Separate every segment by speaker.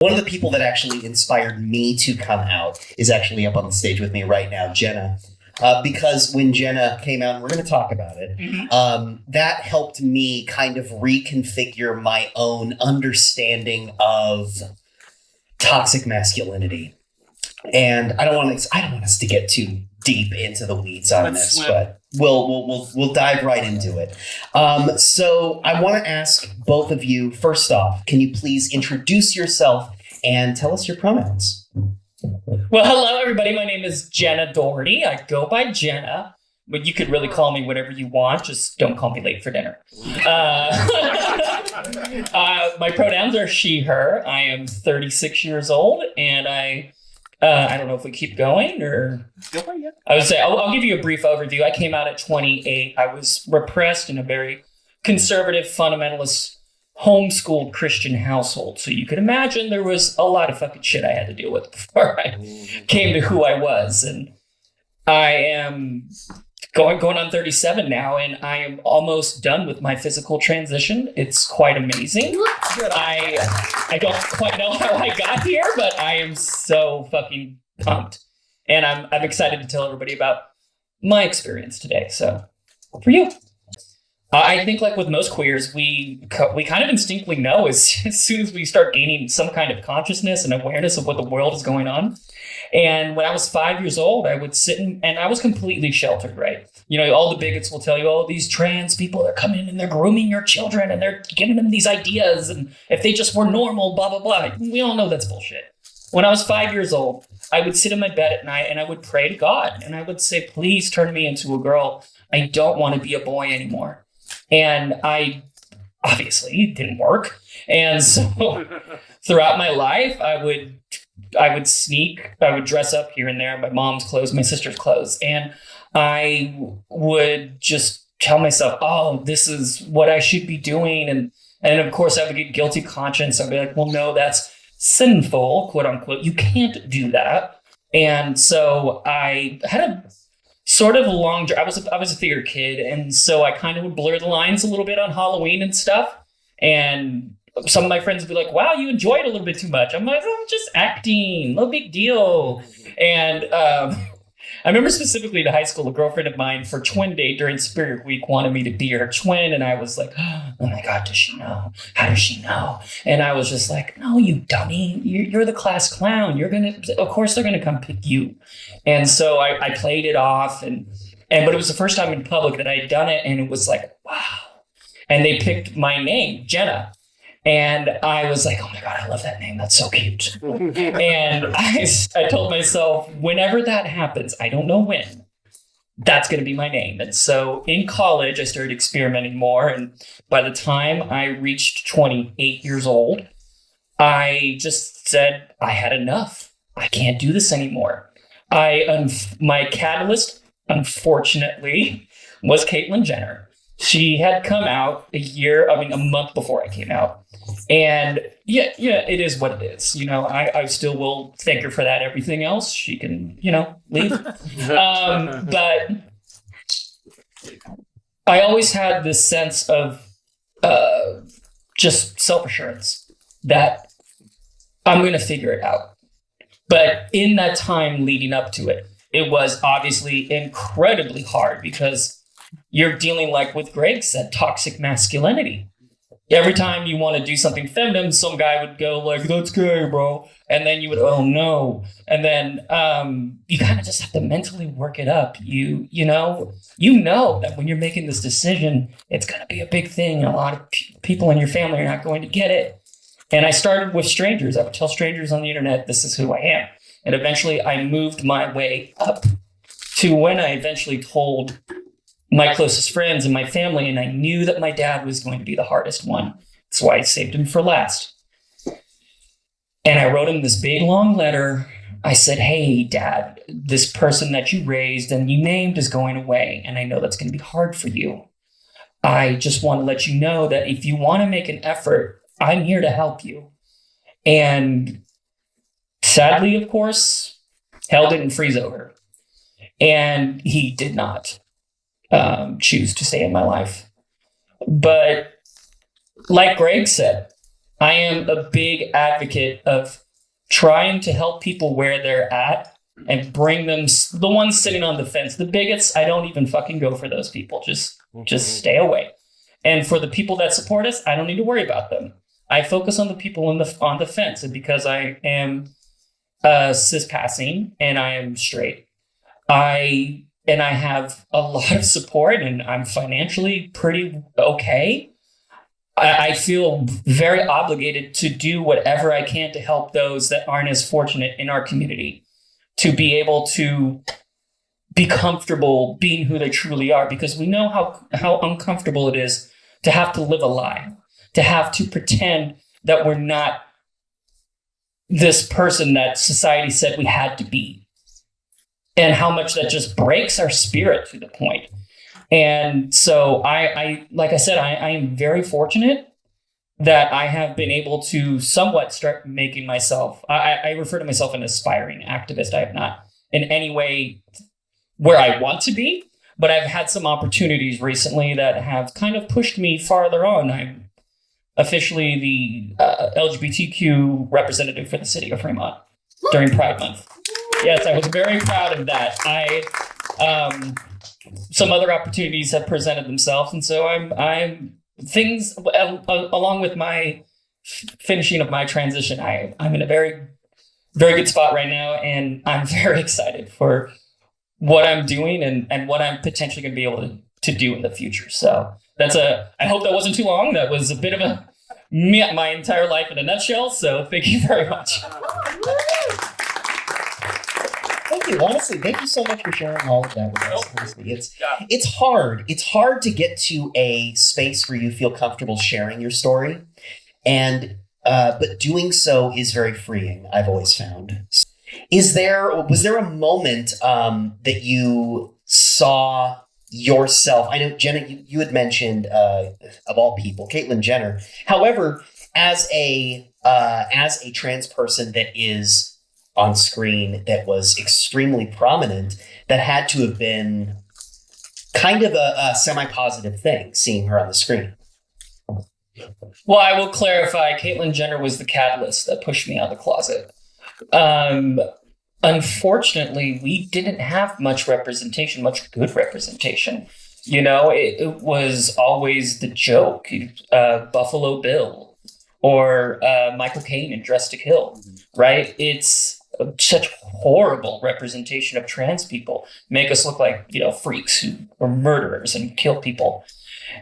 Speaker 1: One of the people that actually inspired me to come out is actually up on the stage with me right now, Jenna. Because when Jenna came out, and we're going to talk about it, that helped me kind of reconfigure my own understanding of toxic masculinity. And I don't want us to get too deep into the weeds on this, but we'll dive right into it. So I want to ask both of you, first off, can you please introduce yourself and tell us your pronouns?
Speaker 2: Well, hello, everybody. My name is Jenna Doherty. I go by Jenna, but you could really call me whatever you want. Just don't call me late for dinner. My pronouns are she, her. I am 36 years old, and I don't know if we keep going or... I would say, I'll give you a brief overview. I came out at 28. I was repressed in a very conservative, fundamentalist, homeschooled Christian household. So you could imagine there was a lot of fucking shit I had to deal with before I came to who I was. And I am going on 37 now, and I am almost done with my physical transition. It's quite amazing. I don't quite know how I got here, but I am so fucking pumped. And I'm excited to tell everybody about my experience today. So, for you. I think, like with most queers, we kind of instinctively know as soon as we start gaining some kind of consciousness and awareness of what the world is going on. And when I was 5 years old, I would sit and I was completely sheltered, right? You know, all the bigots will tell you, oh, these trans people are coming in and they're grooming your children and they're giving them these ideas. And if they just were normal, blah, blah, blah. We all know that's bullshit. When I was 5 years old, I would sit in my bed at night and I would pray to God. And I would say, please turn me into a girl. I don't want to be a boy anymore. And I obviously it didn't work. And so throughout my life, I would sneak, I would dress up here and there, my mom's clothes, my sister's clothes. And I would just tell myself, oh, this is what I should be doing. And of course I would get guilty conscience. I'd be like, well, no, that's sinful, quote unquote. You can't do that. And so I had a sort of long, I was a theater kid. And so I kind of would blur the lines a little bit on Halloween and stuff. And some of my friends would be like, wow, you enjoy it a little bit too much. I'm like, I'm just acting, no big deal. And I remember specifically in high school, a girlfriend of mine for Twin Day during Spirit Week wanted me to be her twin. And I was like, oh my God, does she know? How does she know? And I was just like, no, you dummy. You're the class clown. Of course they're going to come pick you. And so I played it off. But it was the first time in public that I had done it. And it was like, wow. And they picked my name, Jenna. And I was like, oh my God, I love that name. That's so cute. And I told myself, whenever that happens, I don't know when, that's going to be my name. And so in college, I started experimenting more. And by the time I reached 28 years old, I just said, I had enough. I can't do this anymore. My catalyst, unfortunately, was Caitlyn Jenner. She had come out a month before I came out. And yeah, it is what it is. You know, I still will thank her for that. Everything else, she can, leave. But I always had this sense of just self-assurance that I'm going to figure it out. But in that time leading up to it, it was obviously incredibly hard because you're dealing, like what Greg said, toxic masculinity. Every time you want to do something feminine, some guy would go like, that's gay, bro. And then you would, oh no. And then you kind of just have to mentally work it up. You know that when you're making this decision, it's going to be a big thing. And a lot of people in your family are not going to get it. And I started with strangers. I would tell strangers on the internet, this is who I am. And eventually I moved my way up to when I eventually told my closest friends and my family, and I knew that my dad was going to be the hardest one. That's why I saved him for last. And I wrote him this big, long letter. I said, hey, Dad, this person that you raised and you named is going away, and I know that's going to be hard for you. I just want to let you know that if you want to make an effort, I'm here to help you. And sadly, of course, hell didn't freeze over. And he did not choose to stay in my life. But like Greg said, I am a big advocate of trying to help people where they're at and bring them, the ones sitting on the fence, the bigots. I don't even fucking go for those people. Just stay away. And for the people that support us, I don't need to worry about them. I focus on the people on the fence, and because I am cis passing and I am straight, I have a lot of support, and I'm financially pretty okay. I feel very obligated to do whatever I can to help those that aren't as fortunate in our community to be able to be comfortable being who they truly are, because we know how uncomfortable it is to have to live a lie, to have to pretend that we're not this person that society said we had to be, and how much that just breaks our spirit to the point. And so I like I said, I am very fortunate that I have been able to somewhat start making myself, I refer to myself an aspiring activist. I have not in any way where I want to be, but I've had some opportunities recently that have kind of pushed me farther on. I'm officially the LGBTQ representative for the city of Fremont during Pride Month. Yes, I was very proud of that. Some other opportunities have presented themselves, and so I'm things along with my finishing of my transition. I'm in a very, very good spot right now, and I'm very excited for what I'm doing and what I'm potentially going to be able to do in the future. So I hope that wasn't too long. That was a bit of my entire life in a nutshell. So thank you very much.
Speaker 1: Thank you. Honestly, thank you so much for sharing all of that with us. Honestly, it's hard. It's hard to get to a space where you feel comfortable sharing your story, and but doing so is very freeing. I've always found. Was there a moment that you saw yourself? I know, Jenna, you had mentioned of all people, Caitlyn Jenner. However, as a trans person that is on screen, that was extremely prominent, that had to have been kind of a semi-positive thing, seeing her on the screen.
Speaker 2: Well, I will clarify, Caitlyn Jenner was the catalyst that pushed me out of the closet. Unfortunately, we didn't have much good representation. You know, it was always the joke, Buffalo Bill or Michael Caine in Dressed to Kill, right? It's such horrible representation of trans people, make us look like, freaks who are murderers and kill people.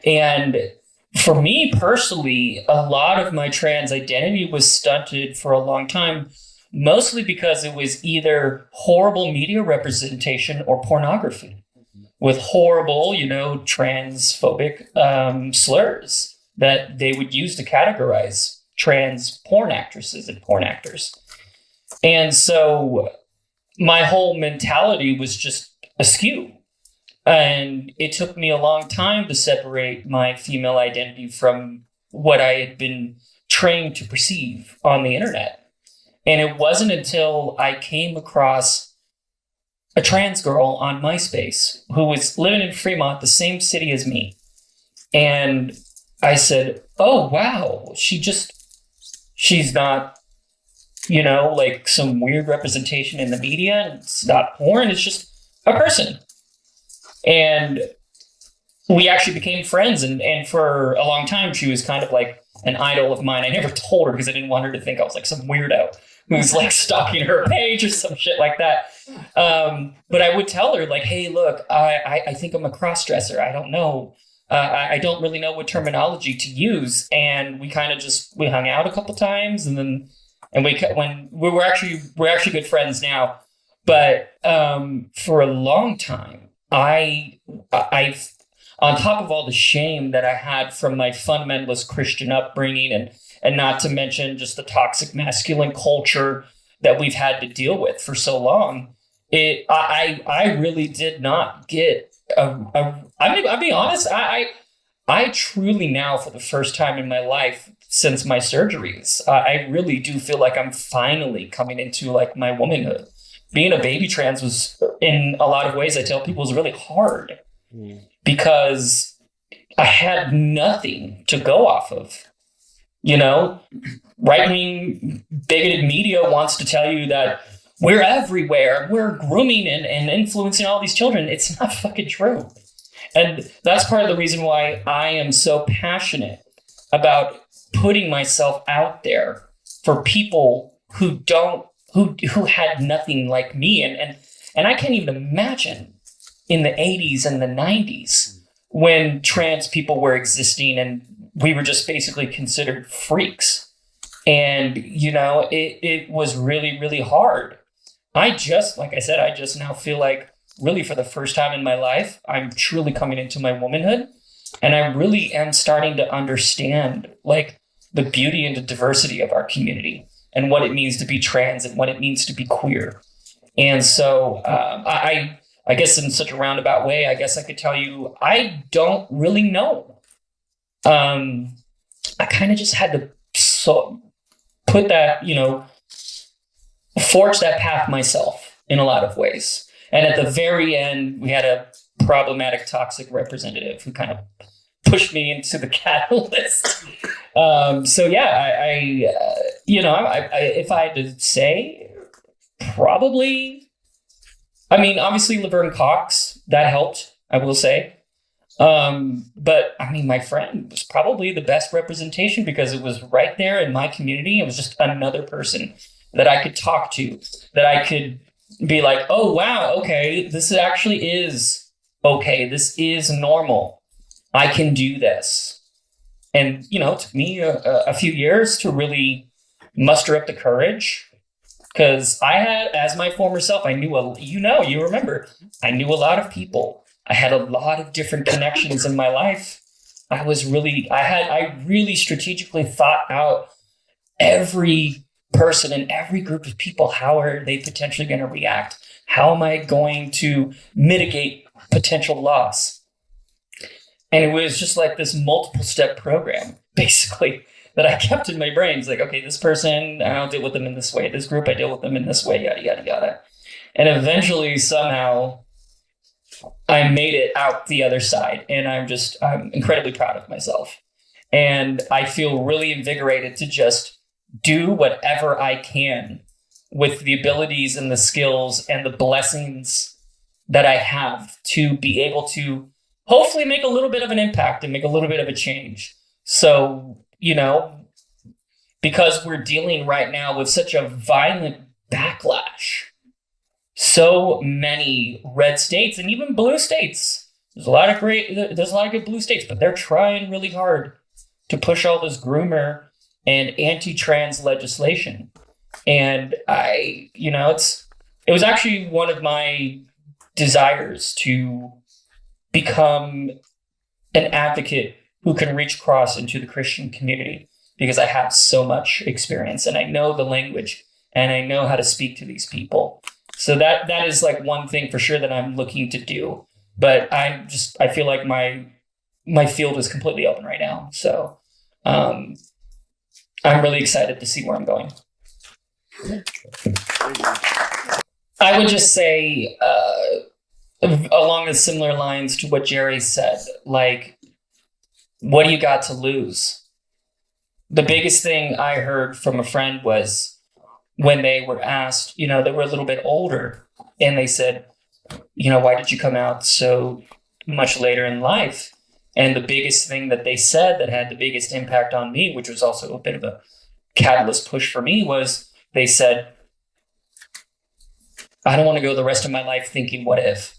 Speaker 2: And for me personally, a lot of my trans identity was stunted for a long time, mostly because it was either horrible media representation or pornography with horrible, transphobic slurs that they would use to categorize trans porn actresses and porn actors. And so my whole mentality was just askew. And it took me a long time to separate my female identity from what I had been trained to perceive on the internet. And it wasn't until I came across a trans girl on MySpace who was living in Fremont, the same city as me. And I said, oh, wow, she's not, like some weird representation in the media. It's not porn. It's just a person. And we actually became friends. And for a long time, she was kind of like an idol of mine. I never told her because I didn't want her to think I was like some weirdo who's like stalking her page or some shit like that. But I would tell her like, hey, look, I think I'm a cross-dresser. I don't know. I don't really know what terminology to use. And we kind of we hung out a couple times, and we're actually good friends now. But for a long time, I on top of all the shame that I had from my fundamentalist Christian upbringing, and not to mention just the toxic masculine culture that we've had to deal with for so long, I really did not get I'll be honest, I truly now, for the first time in my life since my surgeries, I really do feel like I'm finally coming into like my womanhood. Being a baby trans was, in a lot of ways, I tell people, was really hard because I had nothing to go off of. you know, right-wing bigoted media wants to tell you that we're everywhere, we're grooming and influencing all these children. It's not fucking true. And that's part of the reason why I am so passionate about putting myself out there for people who had nothing like me. And I can't even imagine in the 80s and the 90s when trans people were existing and we were just basically considered freaks. And, you know, it was really, really hard. Like I said, I just now feel like really for the first time in my life, I'm truly coming into my womanhood. And I really am starting to understand like the beauty and the diversity of our community and what it means to be trans and what it means to be queer. And so I guess in such a roundabout way, I guess I could tell you, I don't really know. I kind of just had to put that, you know, forge that path myself in a lot of ways. And at the very end, we had a problematic, toxic representative who kind of pushed me into the catalyst. So yeah, if I had to say, probably, I mean, obviously Laverne Cox, that helped, I will say. But I mean, my friend was probably the best representation because it was right there in my community. It was just another person that I could talk to, that I could be like, oh, wow, okay, this actually is okay. This is normal. I can do this. And, you know, it took me a few years to really muster up the courage because I had, as my former self, I knew, you remember, I knew a lot of people. I had a lot of different connections in my life. I really strategically thought out every person and every group of people. How are they potentially going to react? How am I going to mitigate potential loss? And it was just like this multiple step program, basically, that I kept in my brain. It's like, okay, this person, I'll deal with them in this way. This group, I deal with them in this way, yada, yada, yada. And eventually, somehow, I made it out the other side. And I'm incredibly proud of myself. And I feel really invigorated to just do whatever I can with the abilities and the skills and the blessings that I have to be able to hopefully make a little bit of an impact and make a little bit of a change. So, you know, because we're dealing right now with such a violent backlash, so many red states and even blue states, there's a lot of good blue states, but they're trying really hard to push all this groomer and anti-trans legislation. And it was actually one of my desires to become an advocate who can reach across into the Christian community because I have so much experience and I know the language and I know how to speak to these people. So that is like one thing for sure that I'm looking to do. But I feel like my field is completely open right now. So I'm really excited to see where I'm going. I would just say, along the similar lines to what Jerry said, like, what do you got to lose? The biggest thing I heard from a friend was when they were asked, you know, they were a little bit older and they said, you know, why did you come out so much later in life? And the biggest thing that they said that had the biggest impact on me, which was also a bit of a catalyst push for me, was they said, I don't want to go the rest of my life thinking, what if?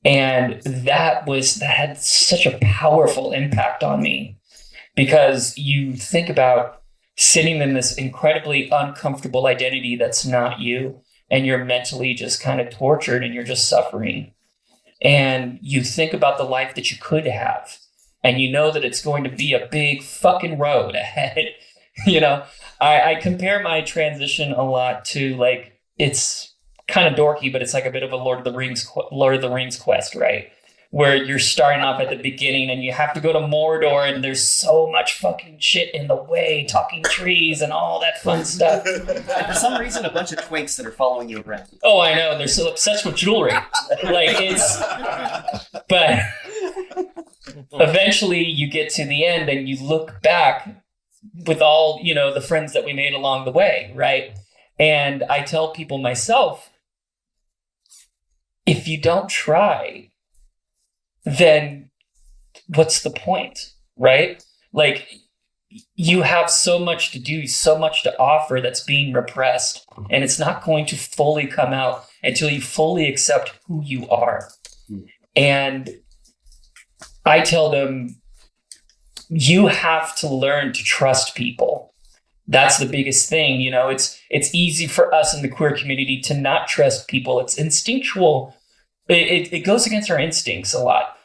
Speaker 2: And that had such a powerful impact on me because you think about sitting in this incredibly uncomfortable identity that's not you, and you're mentally just kind of tortured and you're just suffering. And you think about the life that you could have, and you know that it's going to be a big fucking road ahead. You know, I compare my transition a lot to, like, it's kind of dorky, but it's like a bit of a Lord of the Rings quest, right? Where you're starting off at the beginning and you have to go to Mordor and there's so much fucking shit in the way, talking trees and all that fun stuff.
Speaker 1: And for some reason, a bunch of twinks that are following you around.
Speaker 2: Oh, I know. They're so obsessed with jewelry. But eventually you get to the end and you look back with all, the friends that we made along the way, right? And I tell people myself, if you don't try, then what's the point, right? Like, you have so much to do, so much to offer that's being repressed, and it's not going to fully come out until you fully accept who you are. And I tell them, you have to learn to trust people. That's the biggest thing. It's easy for us in the queer community to not trust people. It's instinctual. It goes against our instincts a lot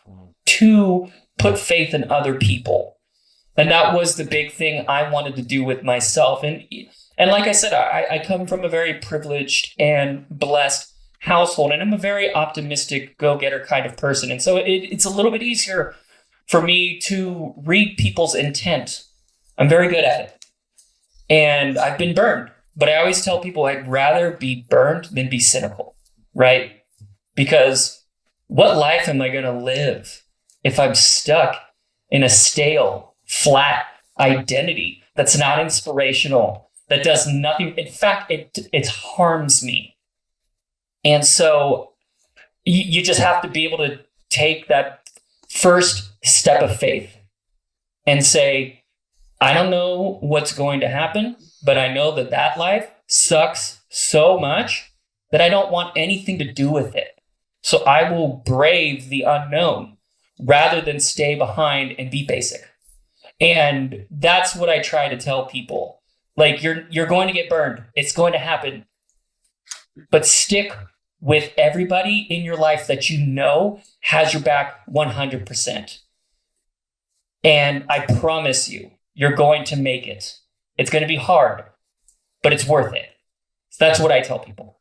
Speaker 2: to put faith in other people. And that was the big thing I wanted to do with myself. And like I said, I come from a very privileged and blessed household, and I'm a very optimistic, go-getter kind of person. And so it's a little bit easier for me to read people's intent. I'm very good at it. And I've been burned. But I always tell people I'd rather be burned than be cynical, right? Because what life am I going to live if I'm stuck in a stale, flat identity that's not inspirational, that does nothing? In fact, it harms me. And so you just have to be able to take that first step of faith and say, I don't know what's going to happen, but I know that life sucks so much that I don't want anything to do with it. So I will brave the unknown rather than stay behind and be basic. And that's what I try to tell people. Like, you're going to get burned. It's going to happen. But stick with everybody in your life that you know has your back 100%. And I promise you, you're going to make it. It's going to be hard, but it's worth it. So that's what I tell people.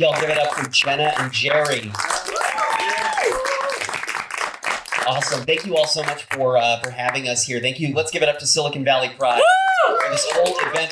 Speaker 1: Y'all give it up for Jenna and Jerry. Awesome. Thank you all so much for having us here. Thank you. Let's give it up to Silicon Valley Pride for this whole event.